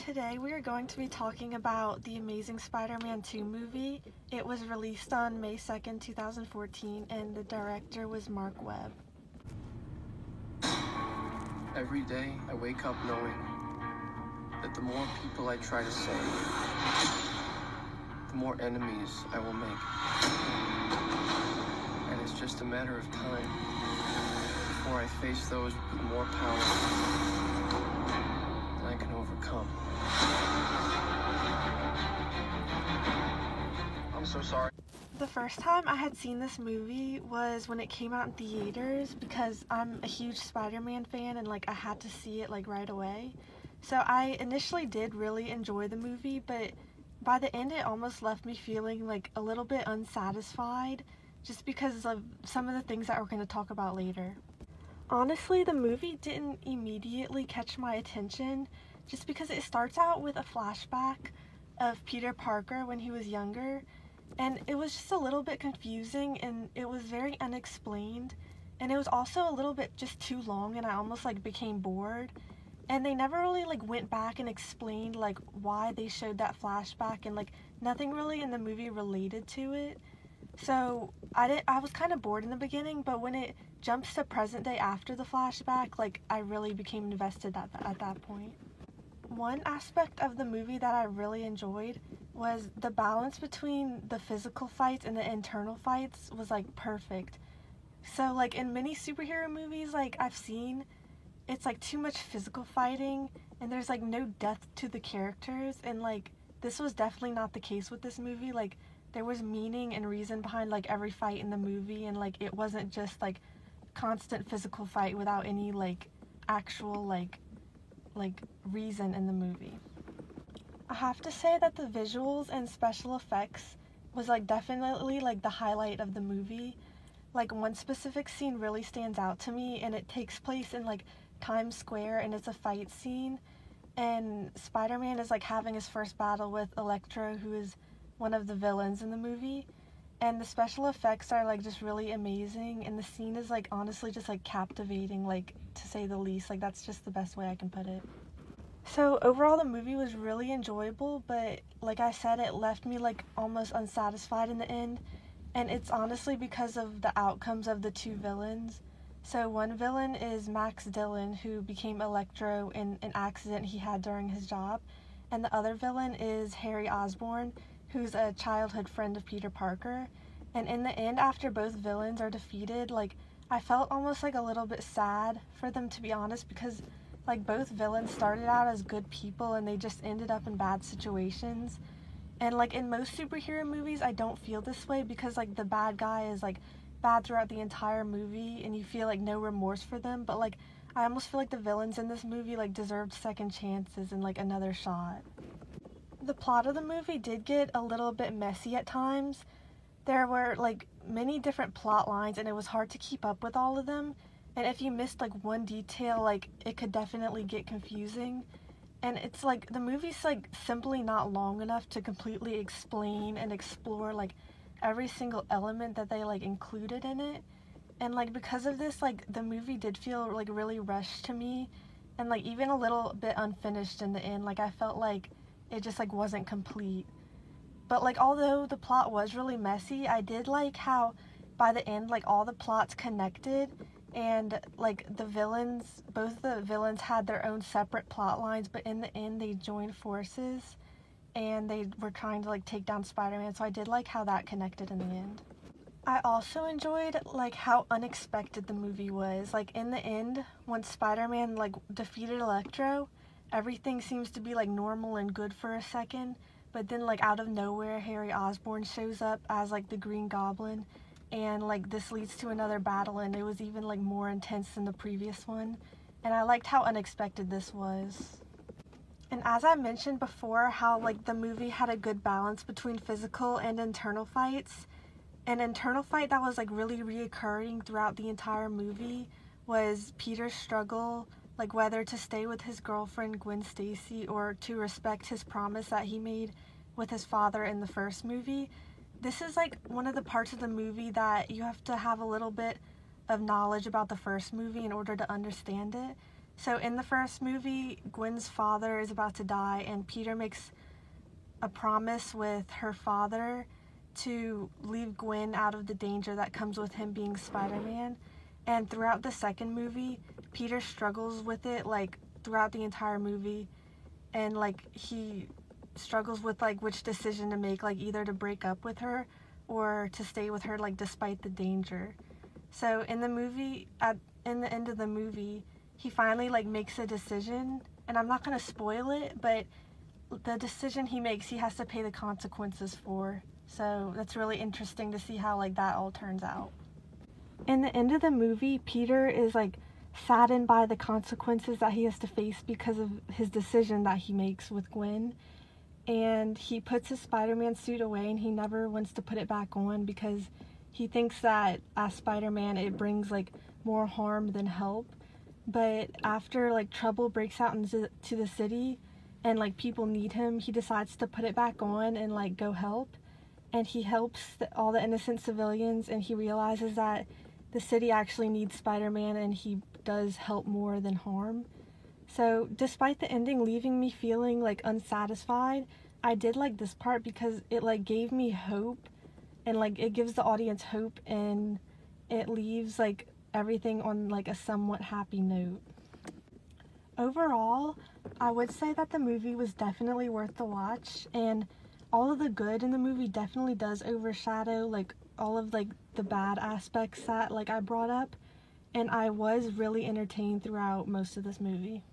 Today we are going to be talking about the Amazing Spider-Man 2 movie. It was released on May 2nd, 2014, and the director was Mark Webb. Every day I wake up knowing that the more people I try to save, the more enemies I will make. And it's just a matter of time before I face those with more power than I can overcome. I'm so sorry. The first time I had seen this movie was when it came out in theaters because I'm a huge Spider-Man fan and I had to see it right away. So I initially did really enjoy the movie, but by the end it almost left me feeling a little bit unsatisfied just because of some of the things that we're going to talk about later. Honestly, the movie didn't immediately catch my attention just because it starts out with a flashback of Peter Parker when he was younger, and it was just a little bit confusing and it was very unexplained, and it was also a little bit just too long and I almost became bored, and they never really went back and explained why they showed that flashback, and nothing really in the movie related to it. So I was kind of bored in the beginning, but when it jumps to present day after the flashback, I really became invested at that point. One aspect of the movie that I really enjoyed was the balance between the physical fights and the internal fights was perfect. So in many superhero movies I've seen, it's too much physical fighting and there's no depth to the characters, and this was definitely not the case with this movie. There was meaning and reason behind every fight in the movie, and it wasn't just constant physical fight without any actual reason in the movie. I have to say that the visuals and special effects was definitely the highlight of the movie. One specific scene really stands out to me, and it takes place in Times Square, and it's a fight scene, and Spider-Man is having his first battle with Electro, who is one of the villains in the movie, and the special effects are just really amazing, and the scene is honestly just captivating, to say the least. That's just the best way I can put it. So overall the movie was really enjoyable, but like I said, it left me almost unsatisfied in the end, and it's honestly because of the outcomes of the two villains. So one villain is Max Dillon, who became Electro in an accident he had during his job, and the other villain is Harry Osborn, who's a childhood friend of Peter Parker. And in the end, after both villains are defeated, I felt almost a little bit sad for them, to be honest, because both villains started out as good people and they just ended up in bad situations. And in most superhero movies I don't feel this way, because the bad guy is bad throughout the entire movie and you feel no remorse for them, but I almost feel the villains in this movie deserved second chances and another shot. The plot of the movie did get a little bit messy at times. There were many different plot lines and it was hard to keep up with all of them, and if you missed one detail, it could definitely get confusing. And it's the movie's simply not long enough to completely explain and explore every single element that they included in it. And because of this, the movie did feel really rushed to me, and even a little bit unfinished in the end. I felt it just wasn't complete. But although the plot was really messy, I did how by the end all the plots connected, and the villains, both the villains had their own separate plot lines, but in the end they joined forces and they were trying to take down Spider-Man. So I did how that connected in the end. I also enjoyed how unexpected the movie was. In the end, once Spider-Man defeated Electro, everything seems to be normal and good for a second, but then out of nowhere Harry Osborn shows up as the Green Goblin, and this leads to another battle, and it was even more intense than the previous one, and I liked how unexpected this was. And as I mentioned before, how the movie had a good balance between physical and internal fights. An internal fight that was really reoccurring throughout the entire movie was Peter's struggle, whether to stay with his girlfriend Gwen Stacy or to respect his promise that he made with his father in the first movie. This is one of the parts of the movie that you have to have a little bit of knowledge about the first movie in order to understand it. So in the first movie, Gwen's father is about to die, and Peter makes a promise with her father to leave Gwen out of the danger that comes with him being Spider-Man. And throughout the second movie, Peter struggles with it, like, throughout the entire movie. And, like, he struggles with, like, which decision to make, like, either to break up with her or to stay with her, like, despite the danger. So in the movie, in the end of the movie, he finally, like, makes a decision. And I'm not going to spoil it, but the decision he makes, he has to pay the consequences for. So that's really interesting to see how, like, that all turns out. In the end of the movie, Peter is, like, saddened by the consequences that he has to face because of his decision that he makes with Gwen. And he puts his Spider-Man suit away, and he never wants to put it back on because he thinks that as Spider-Man it brings, like, more harm than help. But after, like, trouble breaks out into the city and, like, people need him, he decides to put it back on and, like, go help. And he helps all the innocent civilians, and he realizes that the city actually needs Spider-Man, and he does help more than harm. So despite the ending leaving me feeling, like, unsatisfied, I did like this part because it, like, gave me hope, and, like, it gives the audience hope, and it leaves, like, everything on, like, a somewhat happy note. Overall, I would say that the movie was definitely worth the watch, and all of the good in the movie definitely does overshadow, like, all of, like, the bad aspects that, like, I brought up, and I was really entertained throughout most of this movie.